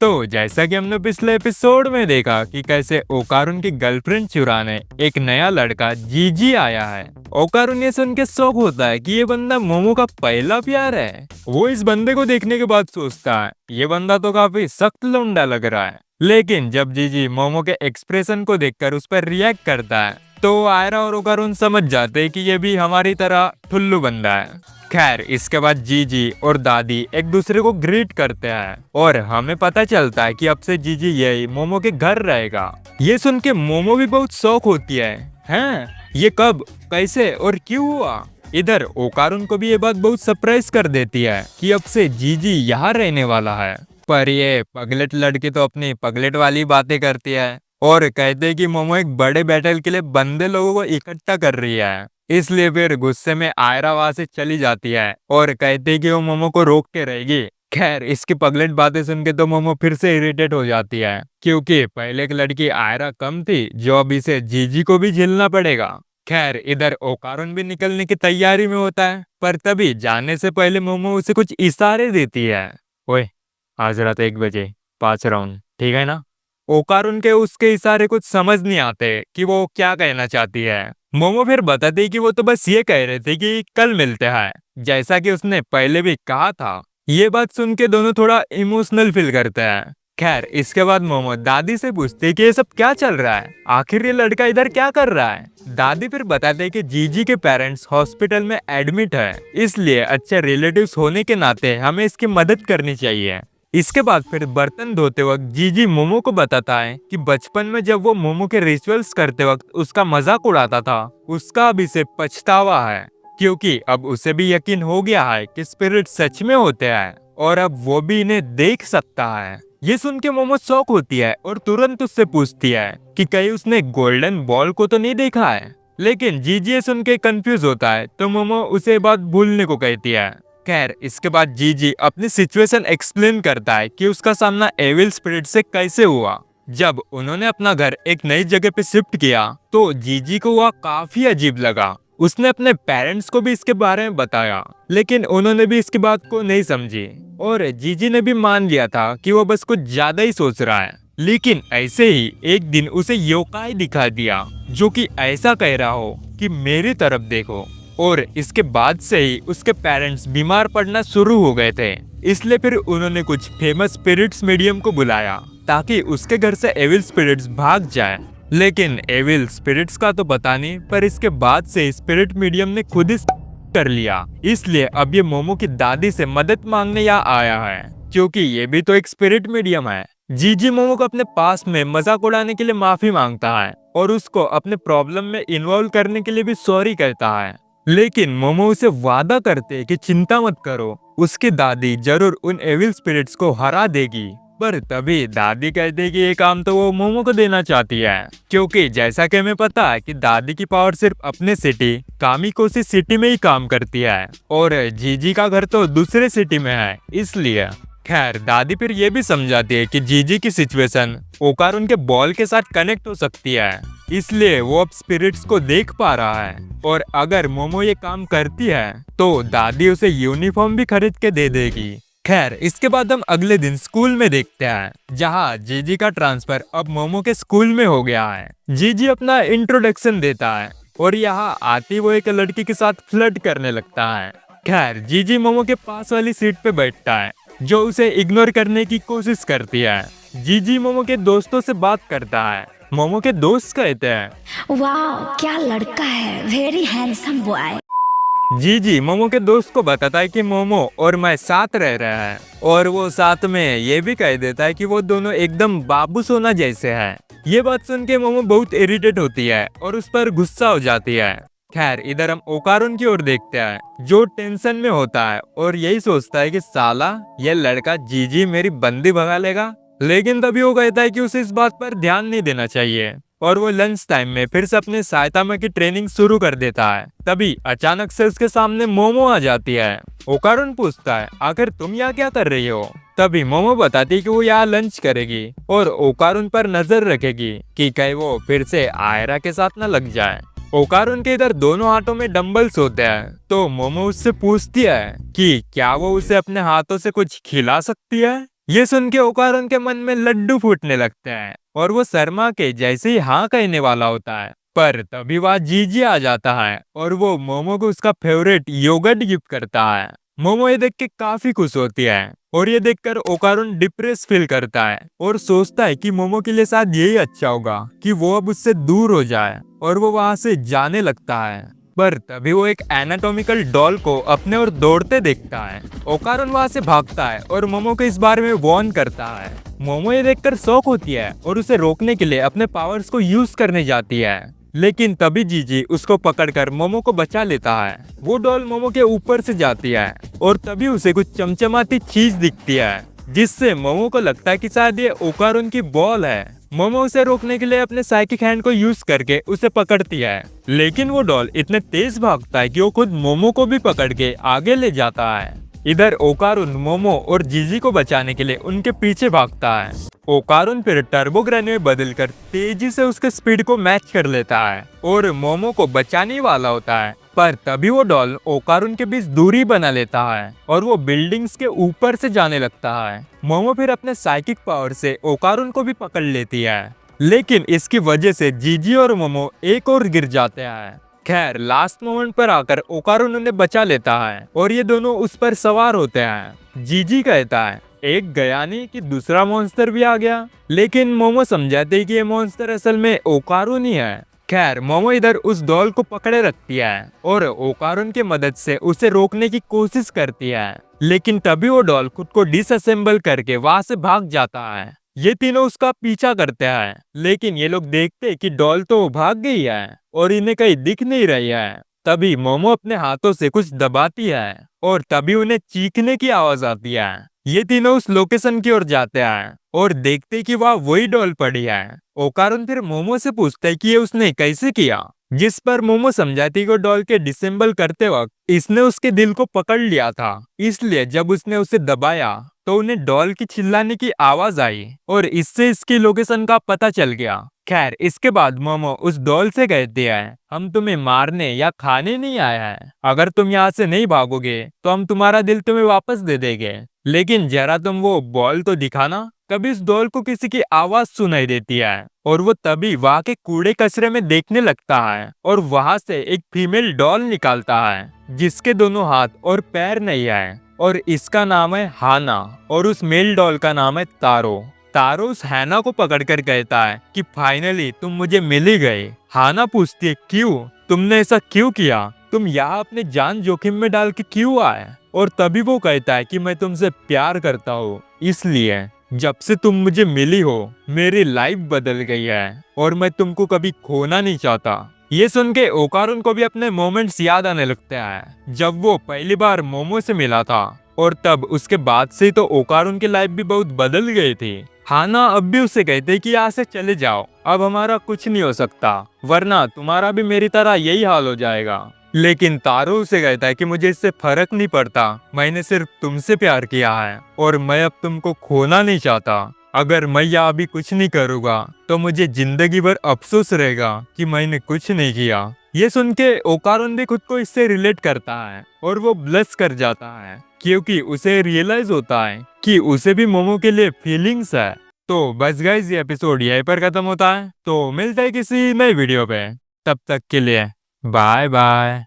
तो जैसा कि हमने पिछले एपिसोड में देखा कि कैसे ओकारुन की गर्लफ्रेंड चुराने एक नया लड़का जीजी आया है। ओकारुन ये सुन के शौक होता है कि ये बंदा मोमो का पहला प्यार है। वो इस बंदे को देखने के बाद सोचता है ये बंदा तो काफी सख्त लौंडा लग रहा है। लेकिन जब जीजी मोमो के एक्सप्रेशन को देखकर उस पर रिएक्ट करता है तो आयरा और ओकारुन समझ जाते हैं कि ये भी हमारी तरह ठुल्लू बंदा है। खैर इसके बाद जीजी और दादी एक दूसरे को ग्रीट करते हैं और हमें पता चलता है कि अब से जीजी यही मोमो के घर रहेगा। ये सुन के मोमो भी बहुत शौक होती है। हैं? ये कब, कैसे और क्यों हुआ? इधर ओकारुन को भी ये बात बहुत सरप्राइज कर देती है कि अब से जीजी यहाँ रहने वाला है। पर ये पगलेट लड़की तो अपनी पगलेट वाली बातें करती है और कहते हैं कि मोमो एक बड़े बैटल के लिए बंदे लोगों को इकट्ठा कर रही है। इसलिए फिर गुस्से में आयरा वहां से चली जाती है और कहते हैं कि वो मोमो को रोक के रहेगी। खैर इसकी पगलेट बातें सुन के तो मोमो फिर से इरिटेट हो जाती है क्योंकि पहले की लड़की आयरा कम थी जो अब इसे जीजी को भी झेलना पड़ेगा। खैर इधर ओकारुन भी निकलने की तैयारी में होता है पर तभी जाने से पहले मोमो उसे कुछ इशारे देती है। ओए आज रात 1 बजे 5 राउंड, ठीक है ना? ओकारुन के उसके इशारे कुछ समझ नहीं आते कि वो क्या कहना चाहती है। मोमो फिर बताती कि वो तो बस ये कह रहे थे कि कल मिलते हैं, जैसा कि उसने पहले भी कहा था। ये बात सुन के दोनों थोड़ा इमोशनल फील करते हैं। खैर इसके बाद मोमो दादी से पूछते कि ये सब क्या चल रहा है, आखिर ये लड़का इधर क्या कर रहा है। दादी फिर बताते कि जीजी के पेरेंट्स हॉस्पिटल में एडमिट है, इसलिए अच्छे रिलेटिव्स होने के नाते हमें इसकी मदद करनी चाहिए। इसके बाद फिर बर्तन धोते वक्त जीजी मोमो को बताता है कि बचपन में जब वो मोमो के रिचुअल्स करते वक्त उसका मजाक उड़ाता था, उसका अब इसे पछतावा है क्योंकि अब उसे भी यकीन हो गया है कि स्पिरिट सच में होते हैं और अब वो भी इन्हें देख सकता है। ये सुन के मोमो शॉक होती है और तुरंत उससे पूछती है कि कहीं उसने गोल्डन बॉल को तो नहीं देखा है। लेकिन जीजी ये सुन के कंफ्यूज होता है तो मोमो उसे बात भूलने को कहती है। खैर इसके बाद जीजी अपनी सिचुएशन एक्सप्लेन करता है कि उसका सामना एविल स्पिरिट से कैसे हुआ। जब उन्होंने अपना घर एक नई जगह पे शिफ्ट किया तो जीजी को वह काफी अजीब लगा। उसने अपने पेरेंट्स को भी इसके बारे में बताया लेकिन उन्होंने भी इसकी बात को नहीं समझी और जीजी ने भी मान लिया था कि वो बस कुछ ज्यादा ही सोच रहा है। लेकिन ऐसे ही एक दिन उसे योकाई दिखा दिया जो कि ऐसा कह रहा हो कि मेरी तरफ देखो, और इसके बाद से ही उसके पेरेंट्स बीमार पड़ना शुरू हो गए थे। इसलिए फिर उन्होंने कुछ फेमस स्पिरिट्स मीडियम को बुलाया ताकि उसके घर से एविल स्पिरिट्स भाग जाए। लेकिन एविल स्पिरिट्स का तो पता नहीं, पर इसके बाद से स्पिरिट मीडियम ने खुद ही कर लिया। इसलिए अब ये मोमो की दादी से मदद मांगने यहाँ आया है क्योंकि ये भी तो एक स्पिरिट मीडियम है। जीजी मोमो को अपने पास में मजाक उड़ाने के लिए माफी मांगता है और उसको अपने प्रॉब्लम में इन्वॉल्व करने के लिए भी सॉरी कहता है। लेकिन मोमो उसे वादा करते कि चिंता मत करो, उसकी दादी जरूर उन एविल स्पिरिट्स को हरा देगी। पर तभी दादी कहती कि ये काम तो वो मोमो को देना चाहती है क्योंकि जैसा कि हमें पता है कि दादी की पावर सिर्फ अपने सिटी कामिकोसी सिटी में ही काम करती है और जीजी का घर तो दूसरे सिटी में है, इसलिए। खैर दादी फिर ये भी समझाती है कि जीजी की सिचुएशन ओकारुन के बॉल के साथ कनेक्ट हो सकती है, इसलिए वो अब स्पिरिट्स को देख पा रहा है और अगर मोमो ये काम करती है तो दादी उसे यूनिफॉर्म भी खरीद के दे देगी। खैर इसके बाद हम अगले दिन स्कूल में देखते हैं जहाँ जीजी का ट्रांसफर अब मोमो के स्कूल में हो गया है। जीजी अपना इंट्रोडक्शन देता है और यहाँ आती वो एक लड़की के साथ फ्लर्ट करने लगता है। खैर जीजी मोमो के पास वाली सीट पे बैठता है जो उसे इग्नोर करने की कोशिश करती है। जीजी मोमो के दोस्तों से बात करता है। मोमो के दोस्त कहते हैं वाह क्या लड़का है, वेरी हैंडसम बॉय। जीजी मोमो के दोस्त को बताता है कि मोमो और मैं साथ रह रहा है और वो साथ में ये भी कह देता है कि वो दोनों एकदम बाबू सोना जैसे हैं। ये बात सुन के मोमो बहुत इरिटेट होती है और उस पर गुस्सा हो जाती है। खैर इधर हम ओकारुन की ओर देखते हैं जो टेंशन में होता है और यही सोचता है कि साला ये लड़का जीजी मेरी बंदी भगा लेगा। लेकिन तभी वो कहता है कि उसे इस बात पर ध्यान नहीं देना चाहिए और वो लंच टाइम में फिर से अपने साइतामा की ट्रेनिंग शुरू कर देता है। तभी अचानक से उसके सामने मोमो आ जाती है। ओकारुन पूछता है आखिर तुम यहाँ क्या कर रही हो? तभी मोमो बताती है कि वो यहाँ लंच करेगी और ओकारुन पर नजर रखेगी कि कहीं वो फिर से आयरा के साथ न लग जाए। ओकारुन के इधर दोनों हाथों में डंबल्स होते हैं तो मोमो उससे पूछती है कि क्या वो उसे अपने हाथों से कुछ खिला सकती है। ये सुन के ओकारुन के मन में लड्डू फूटने लगते हैं और वो शर्मा के जैसे ही हाँ कहने वाला होता है, पर तभी वहाँ जीजी आ जाता है और वो मोमो को उसका फेवरेट योगर्ट गिफ्ट करता है। मोमो ये देख के काफी खुश होती है और ये देखकर ओकारुन डिप्रेस फील करता है और सोचता है कि मोमो के लिए शायद यही अच्छा होगा कि वो अब उससे दूर हो जाए, और वो वहां से जाने लगता है। पर तभी वो एक एनाटॉमिकल डॉल को अपने ओर दौड़ते देखता है। ओकारुन वहां से भागता है और मोमो को इस बारे में वार्न करता है। मोमो ये देखकर शॉक होती है और उसे रोकने के लिए अपने पावर्स को यूज करने जाती है, लेकिन तभी जीजी उसको पकड़कर मोमो को बचा लेता है। वो डॉल मोमो के ऊपर से जाती है और तभी उसे कुछ चमचमाती चीज दिखती है, जिससे मोमो को लगता है कि शायद ये ओकारुन की बॉल है। मोमो उसे रोकने के लिए अपने साइकिक हैंड को यूज करके उसे पकड़ती है, लेकिन वो डॉल इतने तेज भागता है कि वो खुद मोमो को भी पकड़ के आगे ले जाता है। इधर ओकारुन मोमो और जीजी को बचाने के लिए उनके पीछे भागता है। ओकारुन फिर टर्बो ग्रेनेड में बदलकर तेजी से उसके स्पीड को मैच कर लेता है और मोमो को बचाने वाला होता है, पर तभी वो डॉल ओकारुन के बीच दूरी बना लेता है और वो बिल्डिंग्स के ऊपर से जाने लगता है। मोमो फिर अपने साइकिक पावर से ओकारुन को भी पकड़ लेती है, लेकिन इसकी वजह से जीजी और मोमो एक और गिर जाते हैं। खैर लास्ट मोमेंट पर आकर ओकारुन उन्हें बचा लेता है और ये दोनों उस पर सवार होते हैं। जीजी कहता है एक गया नहीं कि दूसरा मॉन्स्टर भी आ गया, लेकिन मोमो समझाते कि ये मॉन्स्टर असल में ओकारुन ही है। खैर मोमो इधर उस डॉल को पकड़े रखती है और ओकारुन की मदद से उसे रोकने की कोशिश करती है, लेकिन तभी वो डॉल खुद को डिसअसेंबल करके वहां से भाग जाता है। ये तीनों उसका पीछा करते हैं, लेकिन ये लोग देखते कि डॉल तो भाग गई है और इन्हें कहीं दिख नहीं रही है। तभी मोमो अपने हाथों से कुछ दबाती है और तभी उन्हें चीखने की आवाज आती है। ये तीनों उस लोकेशन की ओर जाते हैं और देखते कि वहाँ वही डॉल पड़ी है। ओकारुन फिर मोमो से पूछता है कि ये उसने कैसे किया, जिस पर मोमो समझाती कि डॉल के डिसेंबल करते वक्त इसने उसके दिल को पकड़ लिया था, इसलिए जब उसने उसे दबाया तो उन्हें डॉल की चिल्लाने की आवाज आई और इससे इसकी लोकेशन का पता चल गया। खैर इसके बाद मोमो उस डॉल से कहती है हम तुम्हें मारने या खाने नहीं आया है, अगर तुम यहाँ से नहीं भागोगे तो हम तुम्हारा दिल तुम्हें वापस दे देंगे, लेकिन जरा तुम वो बॉल तो दिखाना। कभी इस डॉल को किसी की आवाज सुनाई देती है और वो तभी वहां के कूड़े कचरे में देखने लगता है और वहां से एक फीमेल डॉल निकालता है जिसके दोनों हाथ और पैर नहीं है और इसका नाम है हाना और उस मेल डॉल का नाम है तारो। तारो उस हैना को पकड़कर कहता है कि फाइनली तुम मुझे मिल ही गए। हाना पूछती है क्यों, तुमने ऐसा क्यों किया, तुम यहाँ अपने जान जोखिम में डाल के क्यों आए, और तभी वो कहता है कि मैं तुमसे प्यार करता हूँ, इसलिए जब से तुम मुझे मिली हो मेरी लाइफ बदल गई है और मैं तुमको कभी खोना नहीं चाहता। ये सुन के ओकारुन को भी अपने मोमेंट्स याद आने लगते हैं जब वो पहली बार मोमो से मिला था, और तब उसके बाद से तो ओकारुन की लाइफ भी बहुत बदल गई थी। हाना अब भी उसे कहते कि यहाँ से चले जाओ, अब हमारा कुछ नहीं हो सकता, वरना तुम्हारा भी मेरी तरह यही हाल हो जाएगा। लेकिन तारो उसे कहता है कि मुझे इससे फर्क नहीं पड़ता, मैंने सिर्फ तुमसे प्यार किया है और मैं अब तुमको खोना नहीं चाहता। अगर मैं यहाँ अभी कुछ नहीं करूँगा तो मुझे जिंदगी भर अफसोस रहेगा कि मैंने कुछ नहीं किया। ये सुन के ओकारुन भी खुद को इससे रिलेट करता है और वो ब्लश कर जाता है क्योंकि उसे रियलाइज होता है कि उसे भी मोमो के लिए फीलिंग्स है। तो बस गाइस ये एपिसोड यहीं पर खत्म होता है, तो मिलते हैं किसी नई वीडियो पे, तब तक के लिए बाय बाय।